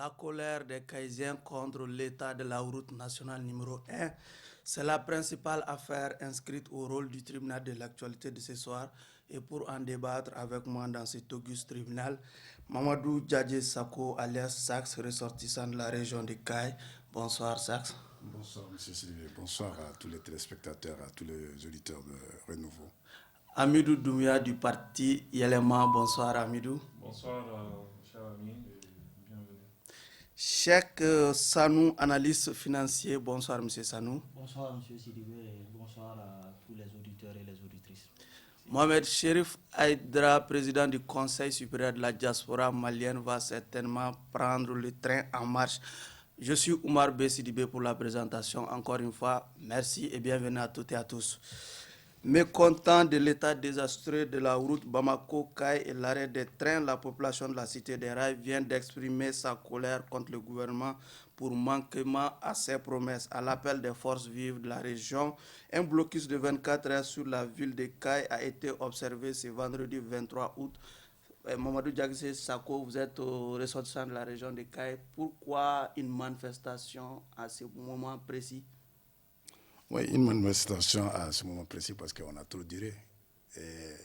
La colère des Kaysiens contre l'état de la route nationale numéro 1, c'est la principale affaire inscrite au rôle du tribunal de l'actualité de ce soir. Et pour en débattre avec moi dans cet auguste tribunal, Mamadou Djadje Sako alias Sax, ressortissant de la région de Kay. Bonsoir Sax. Bonsoir M. Sylvie, bonsoir à tous les téléspectateurs, à tous les auditeurs de Renouveau. Amidou Doumia du parti Yelema. Bonsoir Amidou. Bonsoir, cher ami, et bienvenue. Cheikh Sanou, analyste financier. Bonsoir Monsieur Sanou. Bonsoir M. Sidibé et bonsoir à tous les auditeurs et les auditrices. Mohamed Sherif Aydra, président du Conseil supérieur de la diaspora malienne, va certainement prendre le train en marche. Je suis Oumar Bessidibé pour la présentation. Encore une fois, merci et bienvenue à toutes et à tous. Mécontent de l'état désastreux de la route Bamako-Kay et l'arrêt des trains, la population de la cité des Rails vient d'exprimer sa colère contre le gouvernement pour manquement à ses promesses. À l'appel des forces vives de la région, un blocus de 24 heures sur la ville de Kay a été observé ce vendredi 23 août. Mamadou Diagsé Sako, vous êtes ressortissant de la région de Kay. Pourquoi une manifestation à ce moment précis? Oui, une manifestation à ce moment précis parce qu'on a trop duré. Et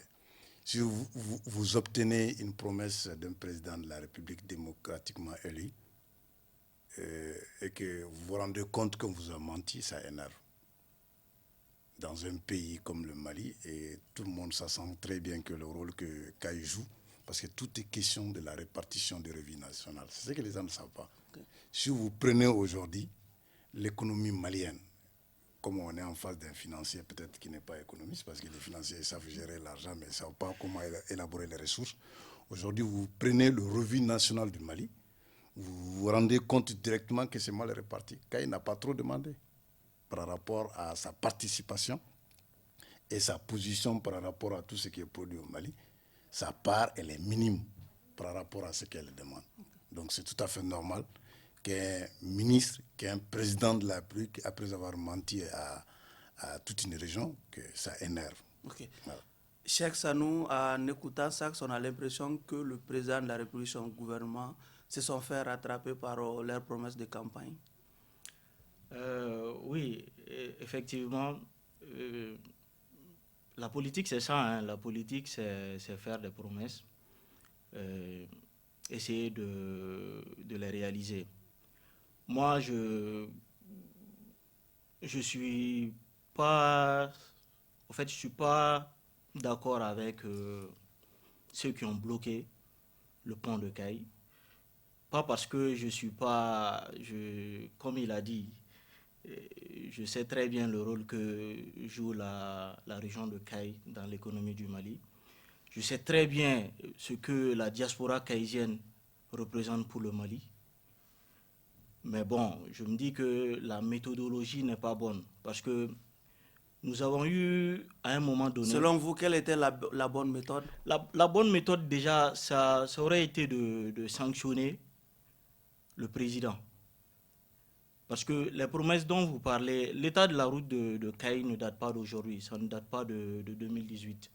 si vous obtenez une promesse d'un président de la République démocratiquement élu et que vous vous rendez compte qu'on vous a menti, ça énerve. Dans un pays comme le Mali, et tout le monde sent très bien que le rôle que Kay joue, parce que tout est question de la répartition des revenus nationaux. C'est ce que les gens ne savent pas. Okay. Si vous prenez aujourd'hui l'économie malienne, comme on est en face d'un financier peut-être qui n'est pas économiste, parce que les financiers savent gérer l'argent, mais ils ne savent pas comment élaborer les ressources. Aujourd'hui, vous prenez le revenu national du Mali, vous vous rendez compte directement que c'est mal réparti. Kay n'a pas trop demandé par rapport à sa participation et sa position par rapport à tout ce qui est produit au Mali. Sa part, elle est minime par rapport à ce qu'elle demande. Donc c'est tout à fait normal qu'un ministre, qu'un président de la République, après avoir menti à toute une région, que ça énerve. Okay. Voilà. Cheikh Sanou, en écoutant ça, on a l'impression que le président de la République et son gouvernement se sont fait rattraper par leurs promesses de campagne. Oui, effectivement, la politique c'est ça, hein. La politique c'est faire des promesses, essayer de les réaliser. Moi, je suis pas, en fait, je suis pas d'accord avec ceux qui ont bloqué le pont de Kay. Pas parce que je suis pas, comme il a dit, je sais très bien le rôle que joue la région de Kay dans l'économie du Mali. Je sais très bien ce que la diaspora kaysienne représente pour le Mali. Mais bon, je me dis que la méthodologie n'est pas bonne parce que nous avons eu à un moment donné... Selon vous, quelle était la bonne méthode? La bonne méthode déjà, ça aurait été de sanctionner le président. Parce que les promesses dont vous parlez, l'état de la route de Kay ne date pas d'aujourd'hui, ça ne date pas de 2018.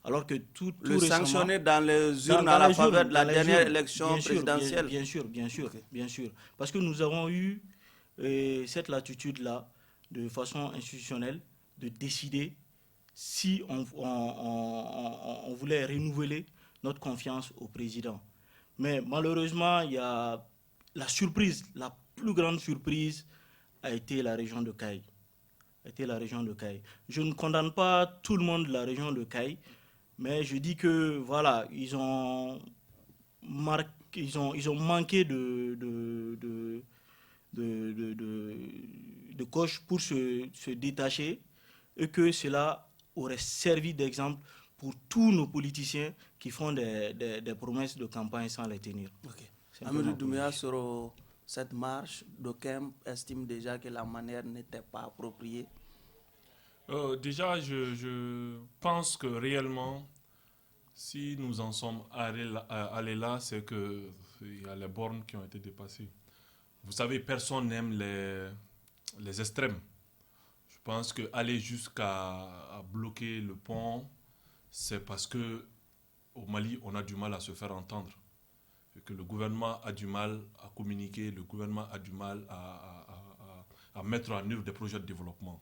Alors que tout le récemment, sanctionner dans les urnes à la faveur de la dernière élection présidentielle. Bien sûr, okay. Bien sûr. Parce que nous avons eu cette latitude-là, de façon institutionnelle, de décider si on voulait renouveler notre confiance au président. Mais malheureusement, il y a la surprise, la plus grande surprise a été la région de Kay. Je ne condamne pas tout le monde de la région de Kay, mais je dis que voilà, ils ont manqué de coche pour se détacher et que cela aurait servi d'exemple pour tous nos politiciens qui font des promesses de campagne sans les tenir. Okay. Amadou Doumia, sur cette marche, d'aucuns estiment déjà que la manière n'était pas appropriée. Déjà, je pense que réellement, si nous en sommes allés là, c'est qu'il y a les bornes qui ont été dépassées. Vous savez, personne n'aime les extrêmes. Je pense qu'aller jusqu'à bloquer le pont, c'est parce que au Mali, on a du mal à se faire entendre. que le gouvernement a du mal à communiquer, le gouvernement a du mal à mettre en œuvre des projets de développement.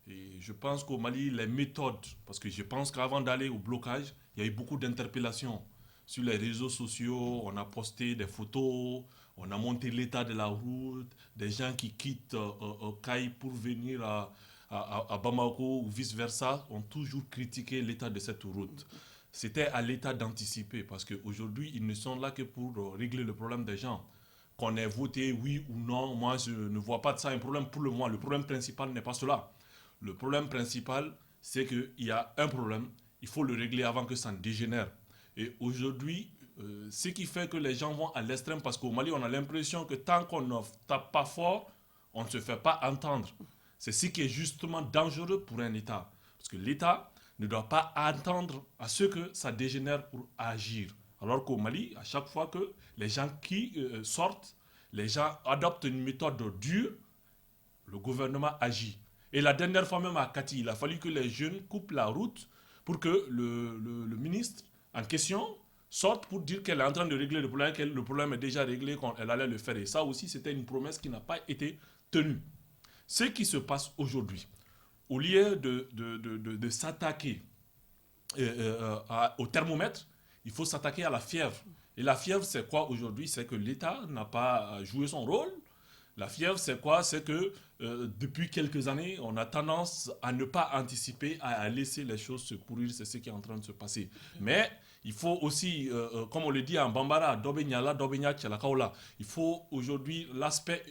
Et je pense qu'au Mali, les méthodes, parce que je pense qu'avant d'aller au blocage, il y a eu beaucoup d'interpellations. Sur les réseaux sociaux, on a posté des photos, on a monté l'état de la route, des gens qui quittent Kaï pour venir à Bamako ou vice-versa, ont toujours critiqué l'état de cette route. C'était à l'État d'anticiper, parce qu'aujourd'hui, ils ne sont là que pour régler le problème des gens. Qu'on ait voté oui ou non, moi je ne vois pas de ça un problème pour le moment. Le problème principal n'est pas cela. Le problème principal, c'est qu'il y a un problème, il faut le régler avant que ça ne dégénère. Et aujourd'hui, ce qui fait que les gens vont à l'extrême, parce qu'au Mali, on a l'impression que tant qu'on ne tape pas fort, on ne se fait pas entendre. C'est ce qui est justement dangereux pour un État. Parce que l'État ne doit pas attendre à ce que ça dégénère pour agir. Alors qu'au Mali, à chaque fois que les gens qui sortent, les gens adoptent une méthode dure, le gouvernement agit. Et la dernière fois même à Kati, il a fallu que les jeunes coupent la route pour que le ministre en question sorte pour dire qu'elle est en train de régler le problème, que le problème est déjà réglé, qu'elle allait le faire. Et ça aussi, c'était une promesse qui n'a pas été tenue. Ce qui se passe aujourd'hui, au lieu de s'attaquer au thermomètre, il faut s'attaquer à la fièvre. Et la fièvre, c'est quoi aujourd'hui? C'est que l'État n'a pas joué son rôle. La fièvre, c'est quoi? C'est que depuis quelques années, on a tendance à ne pas anticiper, à laisser les choses se pourrir. C'est ce qui est en train de se passer. Mais il faut aussi, comme on le dit en Bambara, Dobenya Tchalakaola, il faut aujourd'hui, l'aspect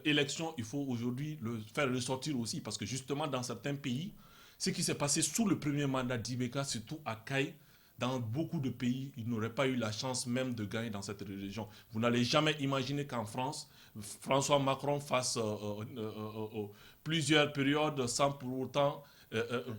élection, il faut aujourd'hui le faire ressortir aussi. Parce que justement, dans certains pays, ce qui s'est passé sous le premier mandat d'Ibeka, surtout à Kaï, dans beaucoup de pays, ils n'auraient pas eu la chance même de gagner dans cette région. Vous n'allez jamais imaginer qu'en France, François Macron fasse plusieurs périodes sans pour autant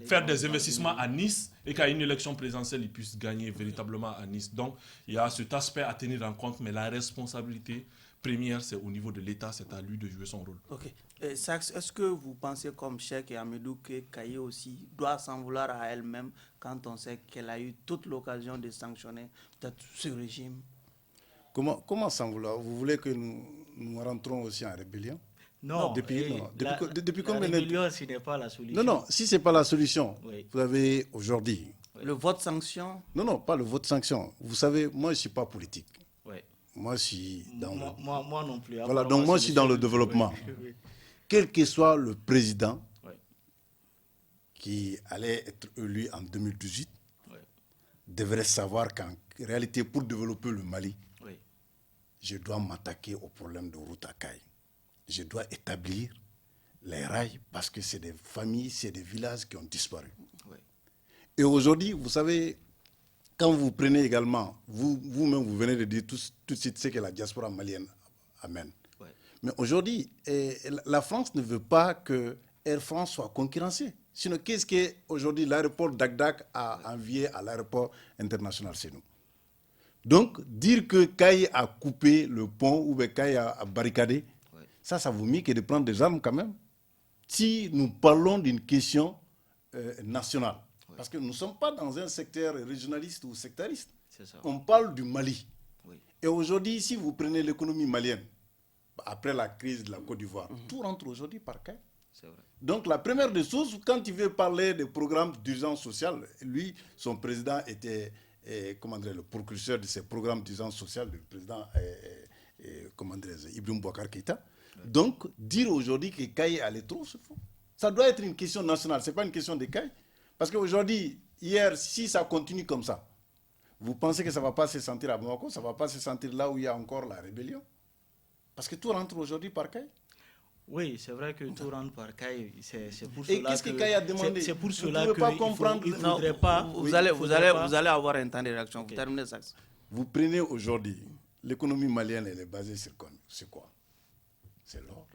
faire des investissements à Nice et qu'à une élection présidentielle, il puisse gagner véritablement à Nice. Donc, il y a cet aspect à tenir en compte, mais la responsabilité première, c'est au niveau de l'État, c'est à lui de jouer son rôle. Ok. Sax, est-ce que vous pensez comme Cheikh et Amidou que Kaye aussi doit s'en vouloir à elle-même quand on sait qu'elle a eu toute l'occasion de sanctionner peut-être ce régime? Comment s'en vouloir? Vous voulez que nous rentrons aussi en rébellion? Non, Depuis combien la rébellion, ce n'est pas la solution. Non, si ce n'est pas la solution, Oui. vous avez aujourd'hui... Le vote sanction? Non, pas le vote sanction. Vous savez, moi, je ne suis pas politique. Oui. Moi, je suis dans moi non plus. Voilà, donc moi, je suis dans le développement. Oui. Quel que soit le président Oui. qui allait être élu en 2018, Oui. devrait savoir qu'en réalité, pour développer le Mali, Oui. je dois m'attaquer au problème de route à Kaye. Je dois établir les rails parce que c'est des familles, c'est des villages qui ont disparu. Oui. Et aujourd'hui, vous savez, quand vous prenez également, vous-même, vous venez de dire tout de suite ce que la diaspora malienne amène. Oui. Mais aujourd'hui, la France ne veut pas que Air France soit concurrencée. Sinon, qu'est-ce qu'aujourd'hui l'aéroport d'Agdak a envié à l'aéroport international chez nous? Donc, dire que Kaye a coupé le pont ou que Kaye a barricadé, Oui. ça vous met que de prendre des armes quand même. Si nous parlons d'une question nationale, oui. Parce que nous ne sommes pas dans un secteur régionaliste ou sectariste. C'est ça. On parle du Mali. Oui. Et aujourd'hui, si vous prenez l'économie malienne, après la crise de la Côte d'Ivoire, tout rentre aujourd'hui par Kaye. C'est vrai. Donc la première des choses, quand il veut parler des programmes d'urgence sociale, lui, son président était le précurseur de ces programmes d'urgence sociale, le président Ibrahim Boubacar Keïta. Ouais. Donc dire aujourd'hui que Kaye allait trop, c'est faux. Ça doit être une question nationale, ce n'est pas une question de Kaye. Parce qu'aujourd'hui, hier, si ça continue comme ça, vous pensez que ça ne va pas se sentir à Bamako, ça ne va pas se sentir là où il y a encore la rébellion? Parce que tout rentre aujourd'hui par Kaye. Oui, c'est vrai que tout rentre par Kaye. C'est pour et cela qu'est-ce que Kaye a demandé? C'est pour vous cela ne que pas comprendre. Il faudrait pas. Vous allez avoir un temps de réaction. Okay. Vous terminez ça. Vous prenez aujourd'hui, l'économie malienne, elle est basée sur quoi? C'est l'or.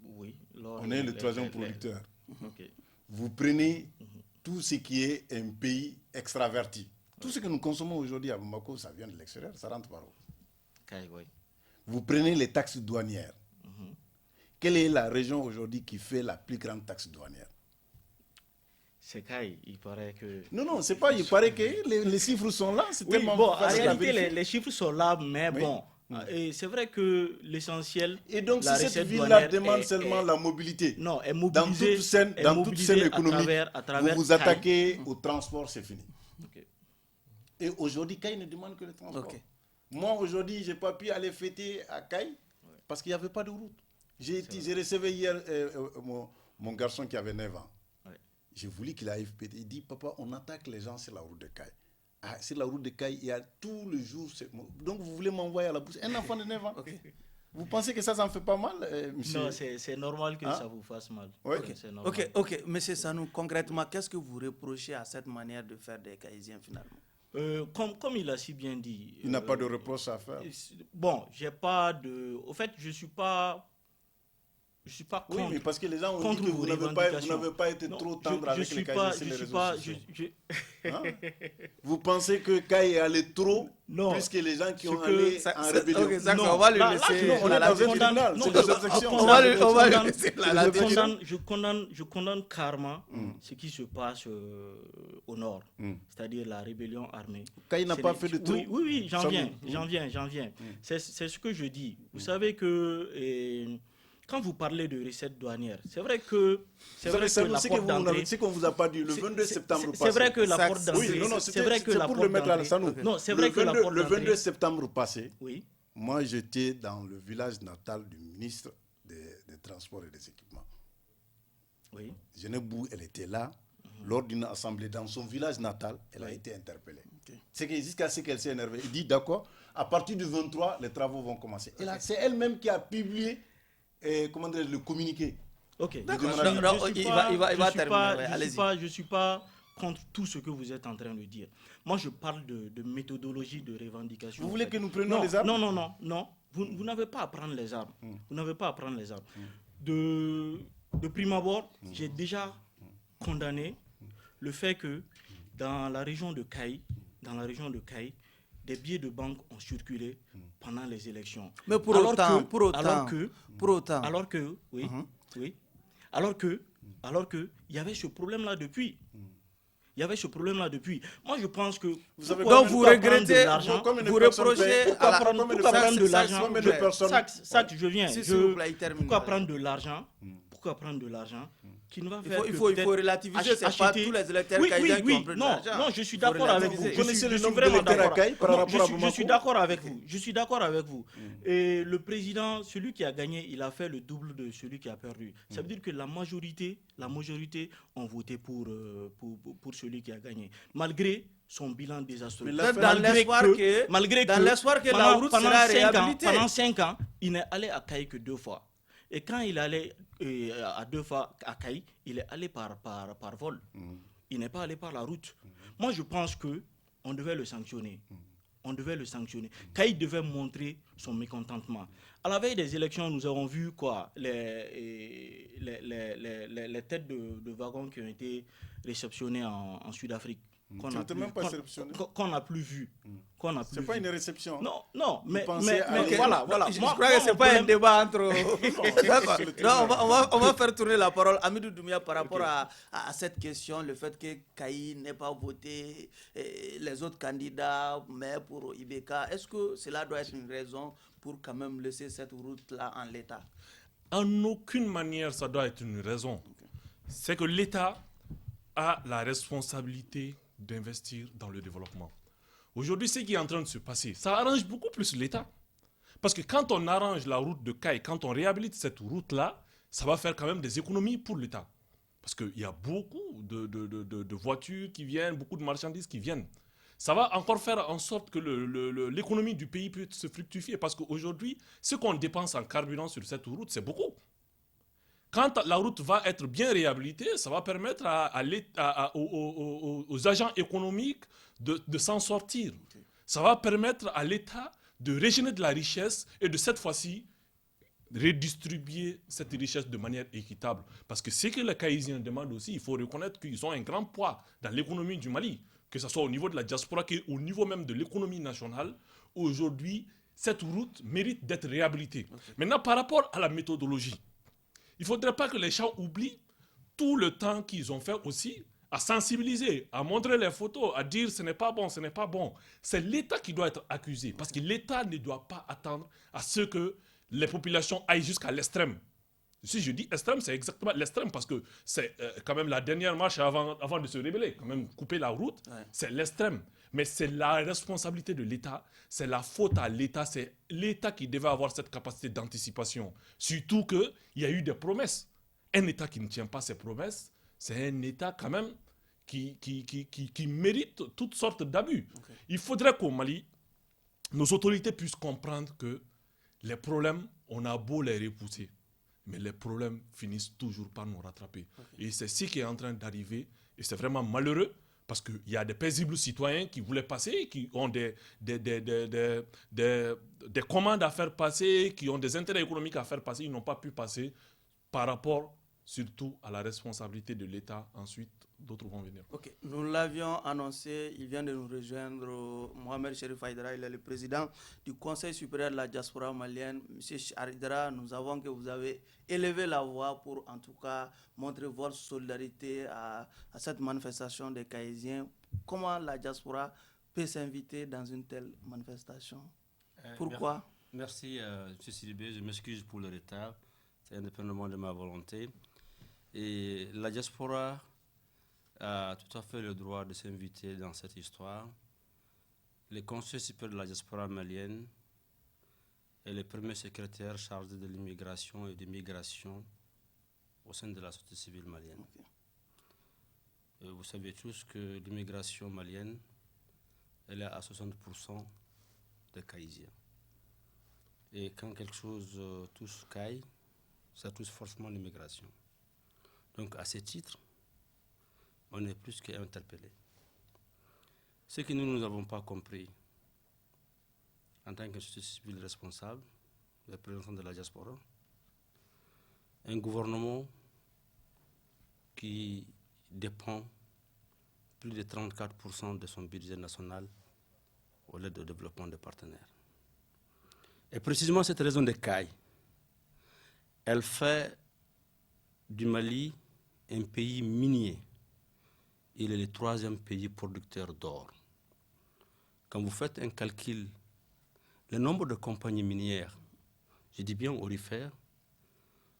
Oui, l'or. On est le troisième producteur. Okay. Vous prenez tout ce qui est un pays extraverti. Tout ce que nous consommons aujourd'hui à Bamako, ça vient de l'extérieur, ça rentre par où? Kaye, oui. Vous prenez les taxes douanières. Quelle est la région aujourd'hui qui fait la plus grande taxe douanière? C'est Kai, il paraît que... Non, c'est pas, il paraît que les chiffres sont là, c'est Oui, tellement bon, en facile à réalité, vérifier. les chiffres sont là, mais Oui. bon, et c'est vrai que l'essentiel... Et donc, la si cette recette ville-là douanière demande est- seulement est- la mobilité, Non, est dans mobilisée, toute scène, est dans toute mobilisée scène à économique, travers vous vous Kai. attaquez au transport, c'est fini. Ok. Et aujourd'hui, Kai ne demande que le transport. Ok. Moi, aujourd'hui, je n'ai pas pu aller fêter à Kai parce qu'il n'y avait pas de route. J'ai recevé hier mon garçon qui avait 9 ans. Ouais. J'ai voulu qu'il aille fêter. Il dit, papa, on attaque les gens sur la route de Kai. Ah, sur la route de Kai, il y a tous les jours. Donc, vous voulez m'envoyer à la bourse. Un enfant de 9 ans. Ok. Vous pensez que ça en fait pas mal, monsieur? Non, c'est normal que Hein? ça vous fasse mal. Ouais. C'est normal. Ok, monsieur Sanou, concrètement, qu'est-ce que vous reprochez à cette manière de faire des Caïsiens finalement? Comme il a si bien dit... Il n'a pas de reproche à faire. Bon, j'ai pas de... Au fait, je suis pas Oui, contre. mais parce que les gens ont dit contre que vos vous n'avez revendications. pas été Non, trop tendre je avec suis les pas- Caïsiens sur je les suis réseaux pas- sociaux. je- Hein? Vous pensez que Kai est allé trop Non. plus que les gens qui Ce ont que- allé Ça- en ça- rébellion? ok, ça, Non, on va lui là, laisser. non, on est la dans un latitude. tribunal, Non, c'est je- des objections. on va lui- on va lui condamne- laisser la je latitude. je condamne carrément ce qui se passe au nord, c'est-à-dire la rébellion armée. Kai n'a C'est pas les- fait de trop. Oui, j'en Ça viens, vous- j'en viens. C'est ce que je dis. Vous savez que quand vous parlez de recettes douanières, c'est vrai que Vous savez, la c'est porte d'entrée... ce qu'on vous a pas dit le 22 septembre passé. C'est vrai que la Ça- porte ça- d'entrée... Oui, non, c'est vrai que la pour porte le mettre là, d'entrée- ça nous. Non, c'est vrai que la porte Le 22 d'entrée... septembre passé, Oui, moi j'étais dans le village natal du ministre des Transports et des Équipements. oui. Genebou, elle était là. Lors d'une assemblée dans son village natal, elle a été interpellée. C'est que jusqu'à ce qu'elle s'est énervée. Il dit d'accord, à partir du 23, les travaux vont commencer. Et là, c'est elle-même qui a publié le communiqué. Ok. D'accord. Je suis- Non, Je suis il pas- va je suis terminer, pas- ouais, je suis allez-y. pas- Je suis pas contre tout ce que vous êtes en train de dire. Moi, je parle de méthodologie de revendication. Vous en voulez fait. que nous prenions Non, les armes? Non. Vous n'avez pas à prendre les armes. Vous n'avez pas à prendre les armes. De prime abord, j'ai déjà condamné le fait que dans la région de Caï, des billets de banque ont circulé pendant les élections. Mais pour Alors autant, que- alors que, oui, oui, alors que, il y avait ce problème-là depuis. Il y avait ce problème-là depuis. Moi, je pense que... savez, donc vous pourquoi prendre regrettez, de l'argent? Combien de vous personnes reprochez paient- à pourquoi la... prendre- combien de Pourquoi personnes- prendre de ça, l'argent? combien de personnes- Sac, je viens. Si, s'il vous plaît, il termine. Pourquoi prendre de l'argent? Pourquoi prendre de l'argent qui ne va faire Il que faut peut-être relativiser, c'est pas acheter- tous les électeurs Oui, caïsiens qui oui, ont pris de non, l'argent. non, je suis Il faut d'accord avec vous. relativiser. Vous connaissez le suis nombre vraiment d'électeurs à d'accord. Caï par Non, rapport à je Bamako? suis d'accord avec vous. Je suis d'accord avec vous. Et le président, celui qui a gagné, il a fait le double de celui qui a perdu. Ça veut dire que la majorité ont voté pour celui qui a gagné. Malgré son bilan désastreux. Mais la- Dans l'espoir dans l'espoir que la route sera réhabilitée. Pendant 5 ans, il n'est allé à Caï que 2 fois. Et quand il allait à 2 fois à Caï, il est allé par vol. Il n'est pas allé par la route. Moi, je pense qu'on devait le sanctionner. On devait le sanctionner. Caï devait montrer son mécontentement. À la veille des élections, nous avons vu quoi les têtes de wagons qui ont été réceptionnées en Sud-Afrique. Qui n'étaient même pas réceptionnées. Qu'on n'a plus vu. C'est pas une réception. Non, mais pensez à- Ok, voilà. Je Moi, crois que c'est mon pas un problème- débat entre. D'accord. c'est le Non, on va faire tourner la parole. Amidou Doumbia, par rapport à cette question, le fait que Caï n'ait pas voté les autres candidats, mais pour Ibeka, est-ce que cela doit être une raison pour quand même laisser cette route-là en l'état? En aucune manière, ça doit être une raison. C'est que l'État a la responsabilité d'investir dans le développement. Aujourd'hui, ce qui est en train de se passer, ça arrange beaucoup plus l'État. Parce que quand on arrange la route de Caï, quand on réhabilite cette route-là, ça va faire quand même des économies pour l'État. Parce qu'il y a beaucoup de voitures qui viennent, beaucoup de marchandises qui viennent. Ça va encore faire en sorte que l'économie du pays peut se fructifier. Parce qu'aujourd'hui, ce qu'on dépense en carburant sur cette route, c'est beaucoup. Quand la route va être bien réhabilitée, ça va permettre aux agents économiques de s'en sortir. Ça va permettre à l'État de régénérer de la richesse et de cette fois-ci redistribuer cette richesse de manière équitable. Parce que ce que les Caïsiens demandent aussi, il faut reconnaître qu'ils ont un grand poids dans l'économie du Mali, que ce soit au niveau de la diaspora, qu'au niveau même de l'économie nationale. Aujourd'hui, cette route mérite d'être réhabilitée. Maintenant, par rapport à la méthodologie, il ne faudrait pas que les gens oublient tout le temps qu'ils ont fait aussi à sensibiliser, à montrer les photos, à dire ce n'est pas bon, ce n'est pas bon. C'est l'État qui doit être accusé, parce que l'État ne doit pas attendre à ce que les populations aillent jusqu'à l'extrême. Si je dis extrême, c'est exactement l'extrême, parce que c'est quand même la dernière marche avant de se rébeller, quand même couper la route, c'est l'extrême. Mais c'est la responsabilité de l'État, c'est la faute à l'État, c'est l'État qui devait avoir cette capacité d'anticipation. Surtout qu'il y a eu des promesses. Un État qui ne tient pas ses promesses, c'est un État quand même qui mérite toutes sortes d'abus. Okay. Il faudrait qu'au Mali, nos autorités puissent comprendre que les problèmes, on a beau les repousser, mais les problèmes finissent toujours par nous rattraper. Okay. Et c'est ce qui est en train d'arriver, et c'est vraiment malheureux, parce qu'il y a des paisibles citoyens qui voulaient passer, qui ont des commandes à faire passer, qui ont des intérêts économiques à faire passer, ils n'ont pas pu passer par rapport surtout à la responsabilité de l'État. Ensuite, d'autres vont venir. Ok, nous l'avions annoncé, il vient de nous rejoindre, Mohamed Cherif Haïdara, il est le président du Conseil supérieur de la diaspora malienne. Monsieur Haïdara, nous avons que vous avez élevé la voix pour en tout cas montrer votre solidarité à cette manifestation des Caïsiens. Comment la diaspora peut s'inviter dans une telle manifestation? Pourquoi? Merci, M. Sidibé, je m'excuse pour le retard, c'est indépendamment de ma volonté. Et la diaspora a tout à fait le droit de s'inviter dans cette histoire. Le Conseil supérieur de la diaspora malienne est le premier secrétaire chargé de l'immigration et de migration au sein de la société civile malienne. Okay. Vous savez tous que l'immigration malienne, elle est à 60% de Caïsiens. Et quand quelque chose touche Caï, ça touche forcément l'immigration. Donc à ce titre, on est plus qu'interpellé. Ce que nous n'avons pas compris en tant que société civile responsable, représentant de la diaspora, un gouvernement qui dépend plus de 34% de son budget national au l'aide au développement des partenaires. Et précisément cette raison de Caï, elle fait du Mali un pays minier. Il est le 3e pays producteur d'or. Quand vous faites un calcul, le nombre de compagnies minières, je dis bien aurifères,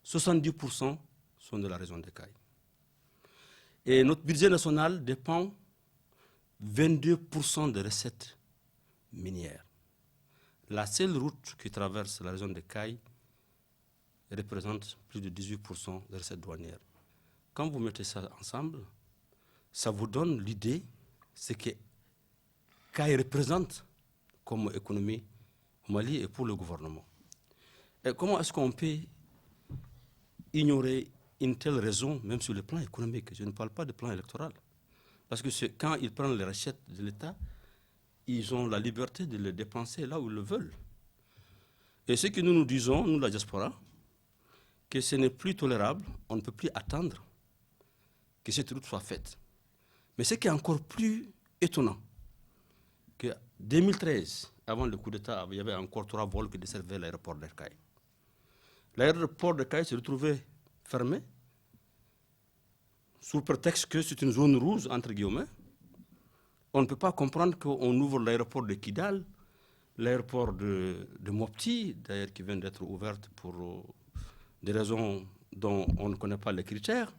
70% sont de la région de Caï. Et notre budget national dépend 22% des recettes minières. La seule route qui traverse la région de Caï représente plus de 18% des recettes douanières. Quand vous mettez ça ensemble, ça vous donne l'idée, ce que Caï représente comme économie au Mali et pour le gouvernement. Et comment est-ce qu'on peut ignorer une telle raison, même sur le plan économique? Je ne parle pas de plan électoral. Parce que quand ils prennent les recettes de l'État, ils ont la liberté de les dépenser là où ils le veulent. Et ce que nous disons, nous, la diaspora, que ce n'est plus tolérable, on ne peut plus attendre que cette route soit faite. Mais ce qui est encore plus étonnant, que 2013, avant le coup d'État, il y avait encore 3 vols qui desservaient l'aéroport de Caï. L'aéroport de Caï se retrouvait fermé, sous prétexte que c'est une zone rouge, entre guillemets. On ne peut pas comprendre qu'on ouvre l'aéroport de Kidal, l'aéroport de Mopti, d'ailleurs qui vient d'être ouverte pour des raisons dont on ne connaît pas les critères,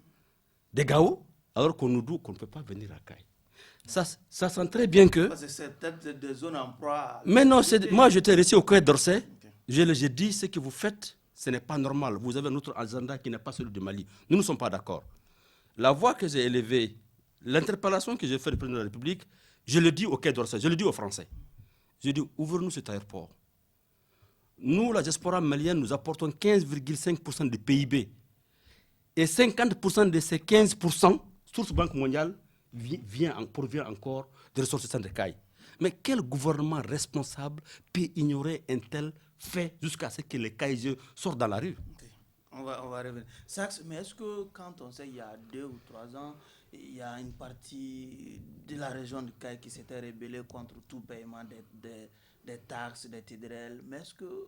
des Gao, alors qu'on nous dit qu'on ne peut pas venir à Caï. Ça sent très bien que... Parce que c'est peut-être des zones en proie... Mais non, moi j'étais resté au Quai d'Orsay, okay. J'ai dit ce que vous faites, ce n'est pas normal. Vous avez un autre agenda qui n'est pas celui du Mali. Nous ne sommes pas d'accord. La voix que j'ai élevée, l'interpellation que j'ai faite au président de la République, je le dis au Quai d'Orsay, je le dis aux Français. Je dis, ouvrez-nous cet aéroport. Nous, la diaspora malienne, nous apportons 15,5% du PIB. Et 50% de ces 15%, Source Banque mondiale, provient encore des ressources de Caï. Mais quel gouvernement responsable peut ignorer un tel fait jusqu'à ce que les Caïsiens sortent dans la rue? Okay. On va revenir. Sax, mais est-ce que quand on sait il y a 2 ou 3 ans, il y a une partie de la région de Caï qui s'était rébellée contre tout paiement des taxes, des TDRL, mais est-ce que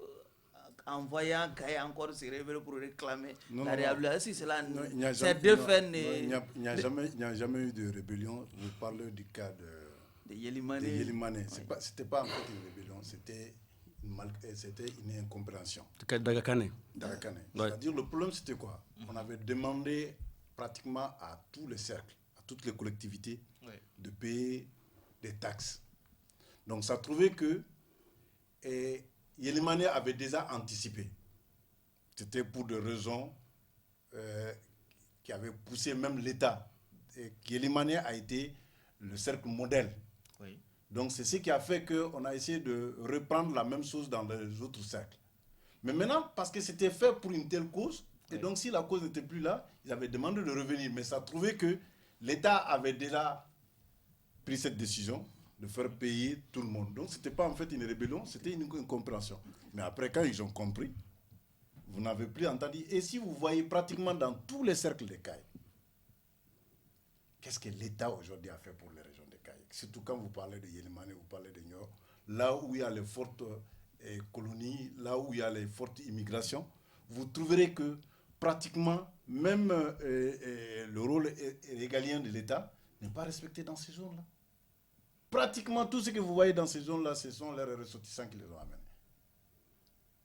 en voyant Kay encore se révéler pour réclamer Non, la non, réhabilitation. Si cela, Non, il n'y a ces jamais- deux non, faits non, il n'y a jamais eu de rébellion. Vous parlez du cas de de Yelimane. Yelimane. C'était pas en fait une rébellion, c'était une incompréhension. Dagakane. d'Arakane. Ouais. C'est-à-dire, le problème, c'était quoi? On avait demandé pratiquement à tous les cercles, à toutes les collectivités, de payer des taxes. Donc, ça trouvait que Yelimane avait déjà anticipé. C'était pour des raisons qui avaient poussé même l'État. Yelimane a été le cercle modèle. Oui. Donc, c'est ce qui a fait qu'on a essayé de reprendre la même chose dans les autres cercles. Mais maintenant, parce que c'était fait pour une telle cause, et donc si la cause n'était plus là, ils avaient demandé de revenir. Mais ça trouvait que l'État avait déjà pris cette décision de faire payer tout le monde. Donc, ce n'était pas en fait une rébellion, c'était une incompréhension. Mais après, quand ils ont compris, vous n'avez plus entendu. Et si vous voyez pratiquement dans tous les cercles des CAI, qu'est-ce que l'État aujourd'hui a fait pour les régions des CAI? Surtout quand vous parlez de Yelimane, vous parlez de Nioro, là où il y a les fortes colonies, là où il y a les fortes immigrations, vous trouverez que pratiquement même le rôle régalien de l'État n'est pas respecté dans ces zones-là. Pratiquement tout ce que vous voyez dans ces zones-là, ce sont les ressortissants qui les ont amenés.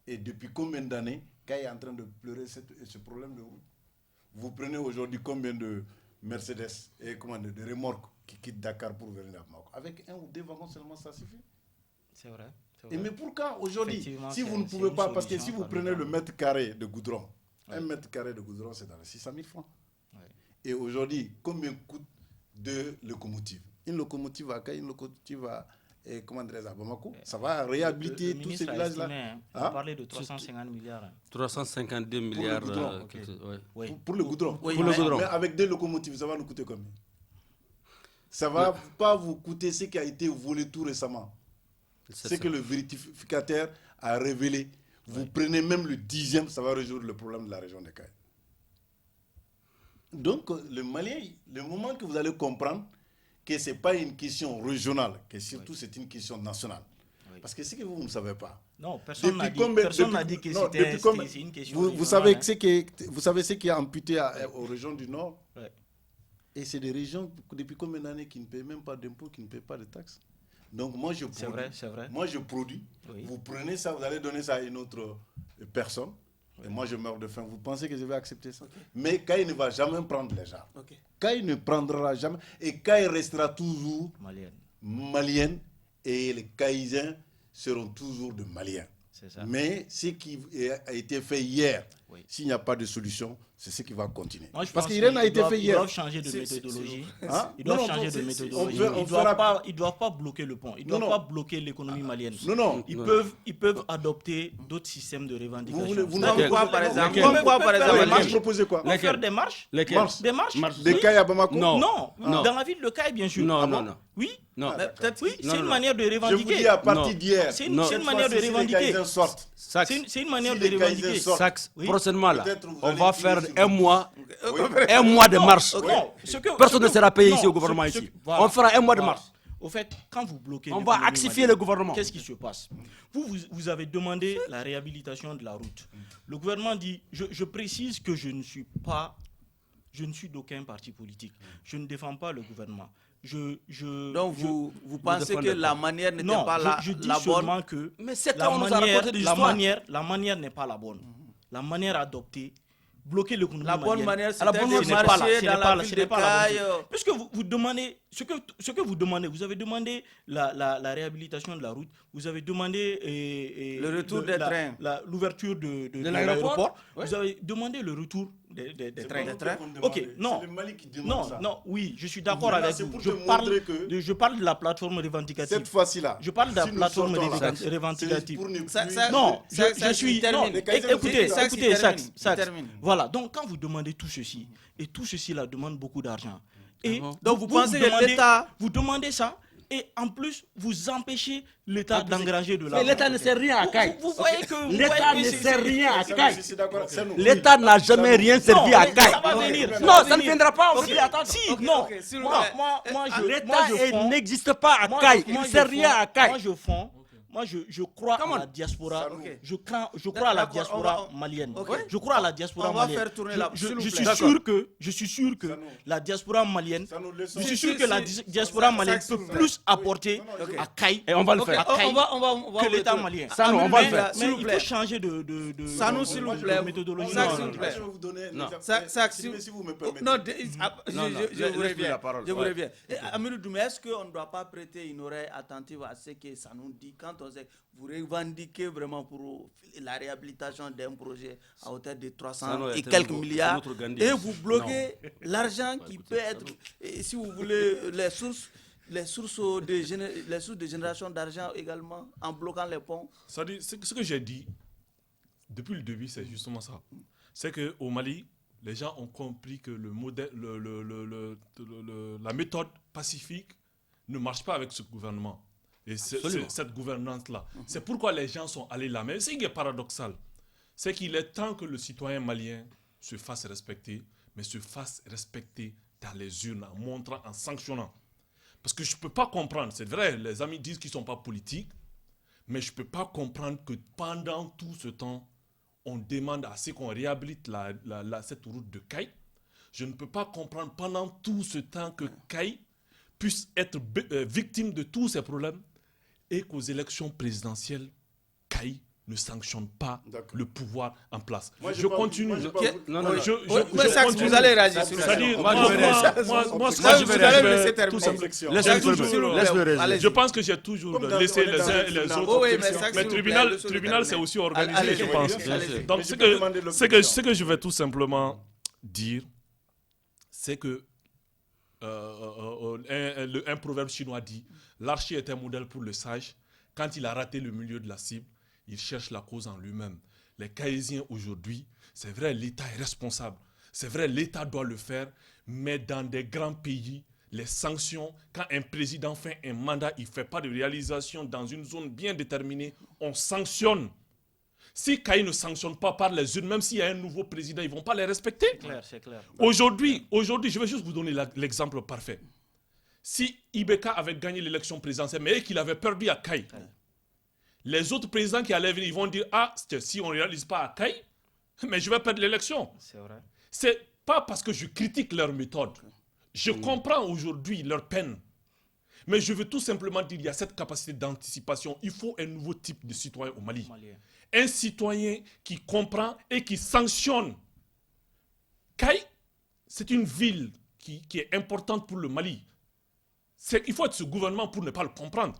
Et depuis combien d'années, Kay est en train de pleurer ce problème de route? Vous prenez aujourd'hui combien de Mercedes et de remorques qui quittent Dakar pour venir à Bamako? Avec un ou deux wagons seulement, ça suffit. C'est vrai. Et mais pourquoi aujourd'hui, si vous ne c'est pouvez une pas, parce que si solution vous parmi prenez le tant. mètre carré de goudron, un mètre carré de goudron, c'est dans les 600 000 francs. Et aujourd'hui, combien coûte deux locomotives? Une locomotive à Kay, une locomotive à Bamako, ça va réhabiliter tous ces villages-là. On a parlé de 350 milliards. 352 milliards. goudron, Oui. Pour le goudron. Oui, Pour le goudron. Mais avec deux locomotives, ça va nous coûter combien? Ça ne va pas vous coûter ce qui a été volé tout récemment. Ce que le vérificateur a révélé. Vous prenez même le 10e, ça va résoudre le problème de la région de Kay. Donc, le Malien, le moment que vous allez comprendre que ce n'est pas une question régionale, que surtout c'est une question nationale. Parce que ce que vous ne savez pas. Non, personne n'a dit, que non, c'était une question vous régionale, savez vous savez ce qui est amputé aux régions du Nord. Ouais. Et c'est des régions, depuis combien d'années, qui ne paient même pas d'impôts, qui ne paient pas de taxes. Donc moi, je produis. C'est vrai. Moi, je produis. Oui. Vous prenez ça, vous allez donner ça à une autre personne. Et moi, je meurs de faim. Vous pensez que je vais accepter ça? Mais Kay ne va jamais prendre les gens. Kay ne prendra jamais. Et Kay restera toujours malienne. Et les Kaysiens seront toujours de Maliens. C'est ça. Mais ce qui a été fait hier, Oui. s'il n'y a pas de solution, c'est ce qui va continuer. Moi, je Parce pense qu'Irène a été fait Ils hier. doivent changer de méthodologie. Hein? Ils doivent Non, changer non, de méthodologie. on Ils ne doivent pas bloquer le pont. Ils ne Non, doivent non. pas bloquer l'économie malienne. Non. Ils peuvent adopter d'autres systèmes de revendication. Vous Comme quoi, par exemple? Lesquels? Comme quoi, par exemple? Vous proposez quoi? Ils peuvent faire des marches. Lesquels? Des marches. Des Oui. Kay à Bamako? Non. Non, dans la ville de Kay, bien sûr. Non, Ah non, bon? non. Oui, Non. Mais peut-être oui, Non, c'est non, une non. manière de Je vous revendiquer. dis à partir Non. d'hier. C'est Non. une manière de Si les revendiquer. Kaysiens sortent, C'est une manière Si de les Kaysiens revendiquer. sortent, Saxe, Oui. prochainement là, Peut-être vous on allez va finir faire sur un le- mois Oui. un mois de marche. Non, Personne ne sera payé ici au gouvernement ici. On fera un mois de marche. Au fait, quand vous bloquez On va l'économie axifier malienne, le gouvernement. Qu'est-ce qui se passe? Vous avez demandé la réhabilitation de la route. Le gouvernement dit, je précise que je ne suis d'aucun parti politique. Je ne défends pas le gouvernement. Donc vous pensez que défendez la pas. manière n'était Non, pas je dis la bonne? seulement que Mais c'est la quand on nous a raconté des histoires. manière n'est pas la bonne. La manière adoptée, bloquer l'économie La bonne malienne. manière, À la c'était bonne de manière, marcher ce dans n'est pas la la- ville ce de n'est pas la bonne Kay. chose. Puisque vous demandez, ce que vous demandez, vous avez demandé la réhabilitation de la route, vous avez demandé Le retour des trains. l'ouverture de l'aéroport. l'aéroport, Ouais. vous avez demandé le retour des trains. C'est pas nous qu'on Ok, demandait, non. c'est le Mali qui demande ça. Non, oui, je suis d'accord Voilà, avec c'est vous. pour Je te parle montrer que je parle de la plateforme revendicative. cette fois-ci-là, Je parle de la si nous plateforme sortons là, revendicative. c'est pour ne Ça- plus- ça- Non, Ça- je ça- suis. il termine. Non, Les Kaysiens, écoutez, Saxe, il écoutez, termine, Saxe, il Saxe. termine. Voilà, donc quand vous demandez tout ceci, et tout ceci là demande beaucoup d'argent. Et bon? Donc vous pensez que demandez- l'État... Vous demandez ça, et en plus, vous empêchez l'État d'engranger de Mais l'argent. l'État ne sert rien à Kay. Vous voyez que. vous L'État voyez ne que sert rien à Ça, Kay. je suis d'accord, c'est nous. L'État n'a jamais rien servi Non, à mais Kay. ça va venir. Non, ça ne viendra pas. On Ok, dit, attends. Si, Ok, non. ok, s'il vous Moi, plaît. moi, je L'État fonds- n'existe pas à moi, Kay. je Il ne fonds- sert rien à Kay. Moi, je fonds. moi, je crois à la diaspora. Je crois à la diaspora malienne. Je crois à la diaspora malienne. On va faire tourner la... Je suis sûr que la diaspora malienne, je suis sûr que la diaspora malienne peut plus apporter à Kaï Et on va le faire. que l'État malien. Ça, on va le faire. Mais il faut changer de s'il vous plaît. méthodologie. S'il vous plaît. Je vais vous donner un Non. exemple. Si vous me permettez. Non, laisse-lui vous reviens. la parole. Je vous Ouais. reviens. Amirou Doumé, est-ce qu'on ne doit pas prêter une oreille attentive à ce que ça nous dit quand on sait vous revendiquez vraiment pour la réhabilitation d'un projet à hauteur de 300 et quelques milliards et vous bloquez l'argent qui peut être, et si vous voulez, les sources de génération d'argent également en bloquant les ponts. Ça dit, ce que j'ai dit depuis le début, c'est justement ça. C'est qu'au Mali, les gens ont compris que le modèle, la méthode pacifique ne marche pas avec ce gouvernement. Et cette gouvernance-là. C'est pourquoi les gens sont allés là. Mais ce qui est paradoxal, c'est qu'il est temps que le citoyen malien se fasse respecter, mais se fasse respecter dans les urnes, en montrant, en sanctionnant. Parce que je ne peux pas comprendre, c'est vrai, les amis disent qu'ils ne sont pas politiques, mais je ne peux pas comprendre que pendant tout ce temps, on demande à ce qu'on réhabilite cette route de Kaï. Je ne peux pas comprendre pendant tout ce temps que Kaï puisse être victime de tous ces problèmes et qu'aux élections présidentielles, Kaï ne sanctionne pas le pouvoir en place. Je continue. Vous allez réagir sur ça. Je pense que j'ai toujours laissé les uns et les autres. Mais le tribunal c'est aussi organisé, je pense. Donc ce que je vais tout simplement dire, c'est que un proverbe chinois dit « L'archer est un modèle pour le sage. Quand il a raté le milieu de la cible, il cherche la cause en lui-même. » Les Kaïsiens aujourd'hui, c'est vrai, l'État est responsable. C'est vrai, l'État doit le faire. Mais dans des grands pays, les sanctions, quand un président fait un mandat, il ne fait pas de réalisation dans une zone bien déterminée, on sanctionne. Si Kaï ne sanctionne pas par les urnes, même s'il y a un nouveau président, ils ne vont pas les respecter. C'est clair. Aujourd'hui, je vais juste vous donner l'exemple parfait. Si Ibeka avait gagné l'élection présidentielle, mais qu'il avait perdu à Kaï, les autres présidents qui allaient venir, ils vont dire « Ah, si on ne réalise pas à Kaï, mais je vais perdre l'élection. » C'est vrai. C'est pas parce que je critique leur méthode. Je comprends aujourd'hui leur peine. Mais je veux tout simplement dire qu'il y a cette capacité d'anticipation. Il faut un nouveau type de citoyen au Mali. Un citoyen qui comprend et qui sanctionne. Kaï, c'est une ville qui est importante pour le Mali. Il faut être ce gouvernement pour ne pas le comprendre.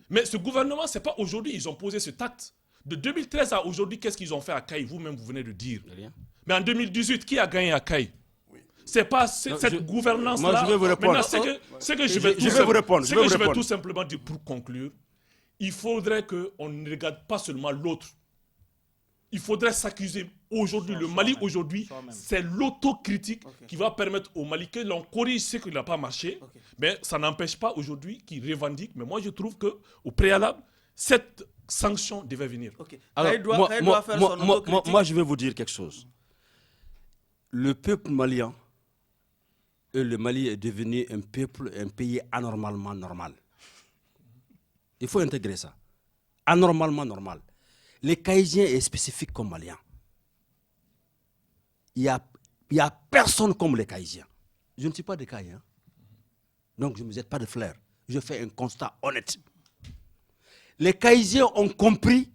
Mais ce gouvernement, ce n'est pas aujourd'hui, ils ont posé ce acte. De 2013 à aujourd'hui, qu'est-ce qu'ils ont fait à Kaï? Vous-même, vous venez de dire. Rien. Mais en 2018, qui a gagné à Kaï? C'est pas cette gouvernance-là. Moi, je vais vous répondre. Maintenant, ce que je vais tout simplement dire pour conclure, il faudrait qu'on ne regarde pas seulement l'autre. Il faudrait s'accuser aujourd'hui. Le Mali aujourd'hui, c'est l'autocritique qui va permettre au Mali que l'on corrige ce qui n'a pas marché. Mais ça n'empêche pas aujourd'hui qu'il revendique. Mais moi, je trouve qu'au préalable, cette sanction devait venir. Alors, moi, je vais vous dire quelque chose. Le peuple malien, le Mali est devenu un pays anormalement normal. Il faut intégrer ça. Anormalement normal. Les Kaïsiens est spécifique comme Maliens. Il n'y a personne comme les Kaïsiens. Je ne suis pas des Kaïs. Donc je ne me jette pas de fleurs. Je fais un constat honnête. Les Kaïsiens ont compris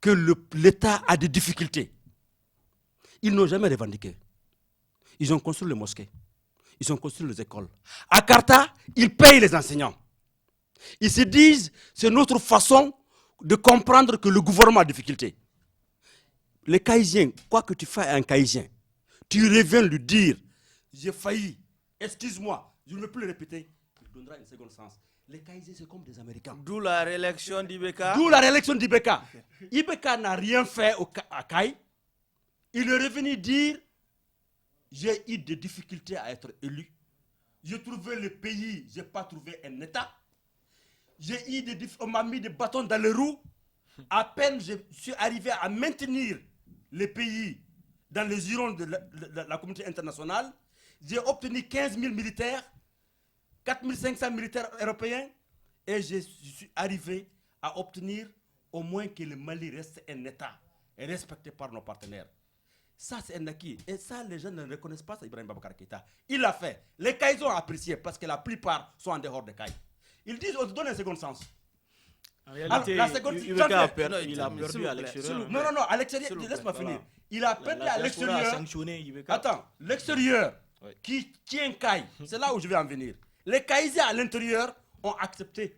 que l'État a des difficultés. Ils n'ont jamais revendiqué. Ils ont construit les mosquées. Ils ont construit les écoles. À Karta, ils payent les enseignants. Ils se disent, c'est notre façon de comprendre que le gouvernement a des difficultés. Les Kaïsiens, quoi que tu fasses à un Kaïsien, tu reviens lui dire, j'ai failli, excuse-moi, je ne veux plus le répéter, il donnera une seconde chance. Les Kaïsiens, c'est comme des Américains. D'où la réélection d'Ibeka. Ibeka n'a rien fait à Kaï. Il est revenu dire, j'ai eu des difficultés à être élu. J'ai trouvé le pays, je n'ai pas trouvé un État. On m'a mis des bâtons dans les roues. À peine je suis arrivé à maintenir les pays dans les jurons de la communauté internationale. J'ai obtenu 15 000 militaires, 4 500 militaires européens et je suis arrivé à obtenir au moins que le Mali reste un État respecté par nos partenaires. Ça, c'est un acquis. Et ça, les gens ne reconnaissent pas, ça, Ibrahim Boubacar Keïta. Il l'a fait. Les Caïs ont apprécié parce que la plupart sont en dehors des Caïs. Ils disent, on te donne un second sens. En réalité, la seconde, il a perdu à l'extérieur. Non, à l'extérieur, laisse-moi finir. Il a perdu à l'extérieur. Attends, l'extérieur, qui tient Caïs, c'est là où je vais en venir. Les Caïsiens à l'intérieur ont accepté.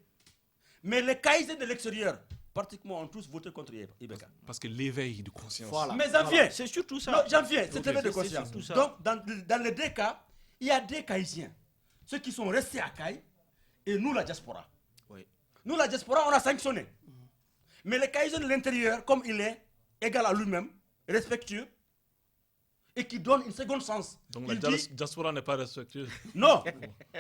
Mais les Caïsiens de l'extérieur, pratiquement, ont tous voté contre Ibeka. Parce que l'éveil de conscience. Voilà. Mais j'en viens. C'est surtout ça. Non, j'en viens, c'est l'éveil de conscience. Donc, dans les deux cas, il y a des Caïsiens. Ceux qui sont restés à Caïs et nous, la diaspora. Oui. Nous, la diaspora, on a sanctionné. Mais les Caïsiens de l'intérieur, comme il est égal à lui-même, respectueux, et qui donne une seconde sens. Donc il la dit, diaspora n'est pas respectueuse. non,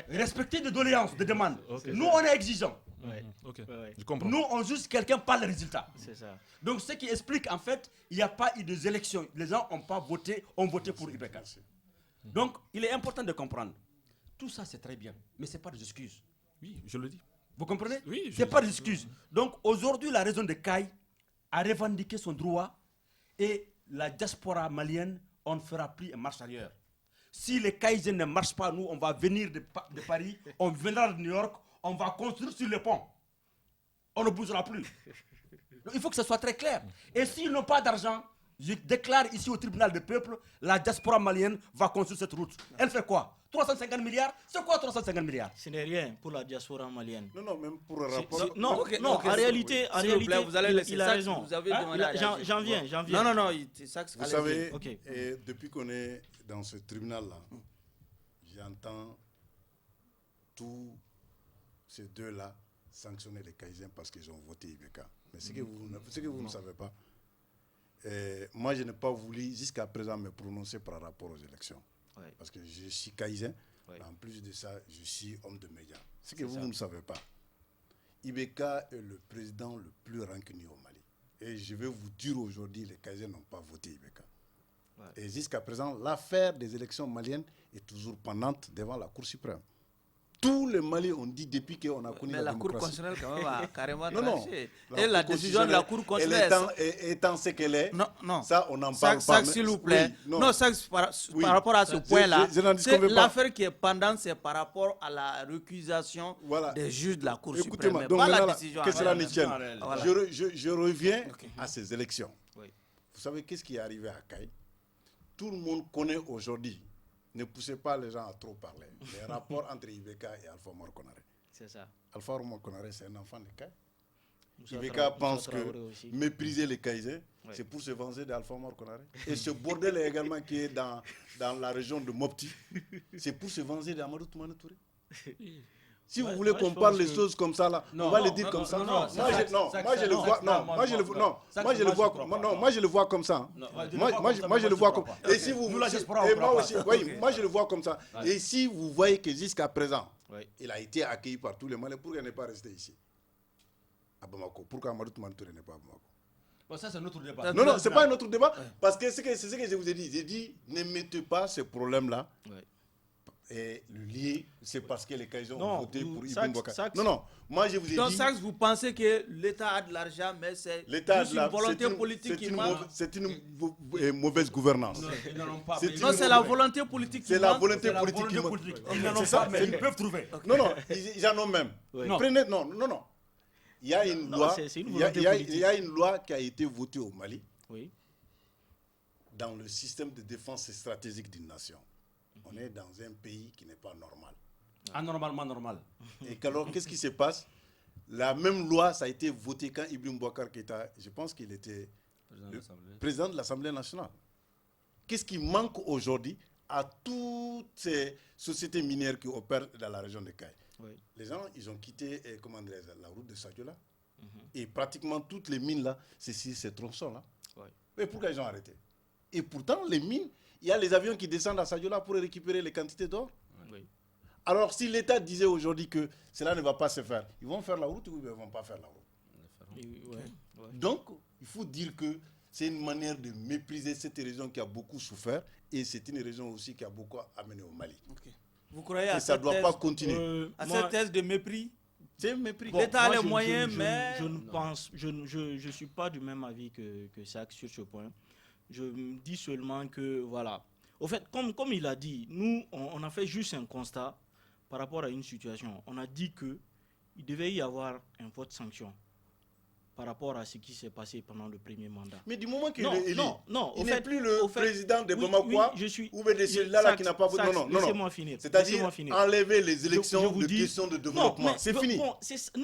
respecter des doléances, des demandes. Okay. Nous, on est exigeants. Ouais. Ok, Ouais. je comprends. Nous, on juge quelqu'un par les résultats. C'est ça. Donc, ce qui explique, en fait, il n'y a pas eu des élections. Les gens n'ont pas voté, ont voté pour Ibeka. Donc, il est important de comprendre. Tout ça, c'est très bien, mais ce n'est pas des excuses. Oui, je le dis. Vous comprenez? Oui, ce n'est pas des excuses. Donc, aujourd'hui, la région de Caï a revendiqué son droit et la diaspora malienne, on ne fera plus une marche arrière. Si les Caïsiens ne marchent pas, nous, on va venir de Paris, on viendra de New York, on va construire sur les ponts. On ne bougera plus. Donc, il faut que ce soit très clair. Et s'ils n'ont pas d'argent, je déclare ici au tribunal des peuples, la diaspora malienne va construire cette route. Elle fait quoi? 350 milliards? C'est quoi 350 milliards? Ce n'est rien pour la diaspora malienne. Non, même pour le rapport. Non, en réalité, vous allez laisser il a ça, raison. vous avez demandé à réagir. J'en viens. Non, c'est ça que Vous savez, Ok. depuis qu'on est dans ce tribunal-là, j'entends tous ces deux-là sanctionner les Caïsiens parce qu'ils ont voté Ibeka. Mais ce que vous ne savez pas, moi je n'ai pas voulu jusqu'à présent me prononcer par rapport aux élections. Ouais. Parce que je suis Caïsien, Ouais. en plus de ça, je suis homme de médias. Ce que vous ne savez pas, Ibeka est le président le plus rancunier au Mali. Et je vais vous dire aujourd'hui, les Caïsiens n'ont pas voté Ibeka. Ouais. Et jusqu'à présent, l'affaire des élections maliennes est toujours pendante devant la Cour suprême. Tous les Maliens ont dit depuis qu'on a connu mais la Cour démocratie. constitutionnelle quand même a carrément Non, tranché. la Et la Cour décision de la Cour constitutionnelle... étant ce qu'elle est, Non. ça on n'en parle pas. S'il vous plaît. Oui, non, ça, Oui. par rapport à ce point-là, je n'en disconviens pas. l'affaire qui est pendante, c'est par rapport à la récusation Voilà. des juges de la Cour suprême. Écoutez-moi, Mais donc pas la maintenant, décision. que cela en ne elle-même. tienne. Voilà. Je reviens à ces élections. Oui. Vous savez qu'est-ce qui est arrivé à Caï? Tout le monde connaît aujourd'hui. Ne poussez pas les gens à trop parler. Les rapports entre Ibeka et Alpha Omar Konaré. C'est ça. Alpha Omar Konaré, c'est un enfant de Caï. Moussa Ibeka pense Traoré que aussi. mépriser les Caïsiens, Ouais. c'est pour se venger d'Alpha Omar Konaré. Et ce bordel également qui est dans la région de Mopti, c'est pour se venger d'Amadou Toumane Touré. Si vous voulez qu'on parle les choses comme ça, là, on va les dire comme ça. Moi, je le vois comme ça. Moi, je le vois comme ça. Et si vous, moi aussi, oui, moi, je le vois comme ça. Et si vous voyez que jusqu'à présent, Oui. il a été accueilli par tous les Maliens, pourquoi il n'est pas resté ici, à Bamako? Pourquoi Amadou Toumane Touré n'est pas à Bamako? Bon, ça, c'est un autre débat. Non, c'est pas un autre débat, parce que c'est ce que je vous ai dit. J'ai dit, ne mettez pas ce problème-là. Ouais. Et le lier, c'est parce que les Caïsiens Non, ont voté pour Sax- Ibn Bokar. Sax- Non, moi je vous ai Donc, dit... ça, vous pensez que l'État a de l'argent, mais c'est L'État juste une volonté politique qui manque. c'est une mauvaise gouvernance. Ils n'en ont pas. C'est Non, c'est la volonté politique qui C'est la manque. volonté politique qui manque. Ils n'en ont C'est ça, pas, mais ils peuvent trouver. Non, ils en ont même. Oui. Prenez, non. Il y a une Non, loi. c'est une Il y a- volonté il y a- politique. il y a une loi qui a été votée au Mali Oui. dans le système de défense stratégique d'une nation. On est dans un pays qui n'est pas normal. Anormalement normal. Et alors, qu'est-ce qui se passe? La même loi, ça a été voté quand Ibrahim Boubacar Keïta, je pense qu'il était président de l'Assemblée nationale. Qu'est-ce qui manque aujourd'hui à toutes ces sociétés minières qui opèrent dans la région de Caï? Oui. Les gens, ils ont quitté la route de Sadiola. Et pratiquement toutes les mines là, c'est sur ces tronçons-là. Ouais. Mais pourquoi ils ont arrêté? Et pourtant, les mines, il y a les avions qui descendent à Sadiola pour récupérer les quantités d'or. Oui. Alors, si l'État disait aujourd'hui que cela ne va pas se faire, ils vont faire la route ou ils ne vont pas faire la route? Ouais. Donc, il faut dire que c'est une manière de mépriser cette région qui a beaucoup souffert et c'est une région aussi qui a beaucoup amené au Mali. Ok. Vous croyez Et à ça ne cette doit thèse, pas continuer. à moi- cette thèse de mépris C'est un mépris. Bon, L'État a moi, les moyens, mais... Je ne pense, je suis pas du même avis que Sac sur ce point. Je me dis seulement que, voilà. Au fait, comme il a dit, nous, on a fait juste un constat par rapport à une situation. On a dit qu'il devait y avoir un vote sanction par rapport à ce qui s'est passé pendant le premier mandat. Mais du moment qu'il Non, est élu, non, il au n'est fait, plus le au fait, président de oui, Bamako, je suis, ou bien de celui-là qui n'a pas voté. Non, laissez-moi finir. C'est-à-dire laissez-moi finir. enlever les élections Je vous de dis- question de Non, développement. mais C'est bon, fini. non,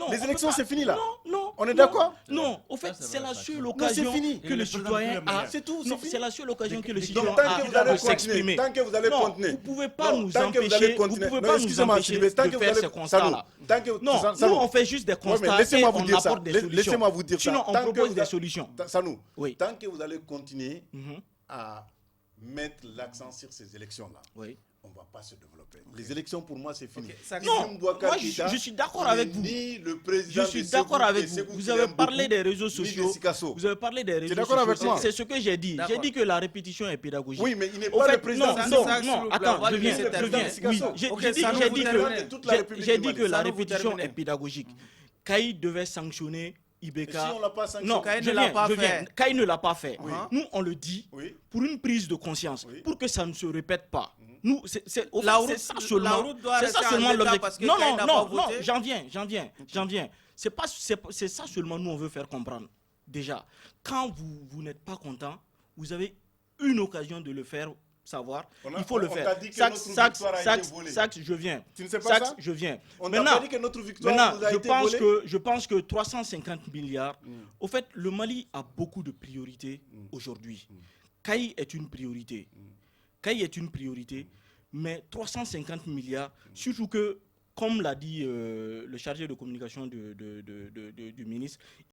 Les on élections, peut pas- c'est fini, là. Non, On est non, d'accord? Non, au fait, c'est la seule occasion fini. que le citoyen a. C'est tout, Non, c'est fini. c'est la seule occasion que le Donc citoyen tant a que vous allez de continuer, s'exprimer. tant que vous allez Non, continuer. vous pouvez pas Non, nous tant que vous allez empêcher. Vous continuer. pouvez Non, pas nous excusez-moi, empêcher Sylvestre, tant de que vous faire allez- ces constats-là. tant que- Non, Sanou. nous on fait juste des Ouais, mais constats et laissez-moi vous on dire ça. apporte des solutions. Laissez-moi vous dire ça. Sinon, on Tant que propose vous des a- solutions. Sanou, Oui. tant que vous allez continuer Mhm. à mettre l'accent sur ces élections-là, Oui. on ne va pas se développer. Les élections, pour moi, c'est fini. ça- Non, Ibrahim Boubacar moi, Keïta, je suis d'accord il avec n'est vous. Ni le président Je suis de d'accord Ségou, avec et vous. Ségou Vous qu'il avez aime parlé beaucoup, des réseaux ni de sociaux. Sikasso. Vous avez parlé des réseaux d'accord avec sociaux. moi? C'est ce que j'ai dit. J'ai D'accord. dit que la répétition est pédagogique. Oui, mais il n'est Au pas fait, le président. non, Ça, non, ça, non, on attends, va je laisser viens. terminer. Oui, j'ai Ok, dit ça nous j'ai vous dit terminez. Toute la que République j'ai du dit Mali. que la Ça nous vous répétition terminez. est pédagogique. Caï devait sanctionner Et Ibeka. si on l'a pas sanctionné? Non, Caï je ne l'a viens, pas je viens. fait. Caï ne l'a pas fait. Oui. Nous, on le dit Oui. pour une prise de conscience, Oui. pour que ça ne se répète pas. Nous, au La fait, route- c'est ça la seulement. route doit C'est ça rester en seulement l'état l'objectif. parce que Non, Caï non, n'a non, pas non, voté. j'en viens. C'est ça seulement nous on veut faire comprendre. Déjà, quand vous n'êtes pas content, vous avez une occasion de le faire savoir. Il faut le on faire. t'a dit que Sax, notre Sax, victoire a Sax, été volée. Sax, je viens. Tu ne sais pas Sax, ça? je viens. On t'a pas dit que notre victoire Maintenant, nous a je été pense volée? je pense que 350 milliards. Au fait, le Mali a beaucoup de priorités aujourd'hui. Caï est une priorité. Caï est une priorité, mais 350 milliards, surtout que, comme l'a dit le chargé de communication du ministre,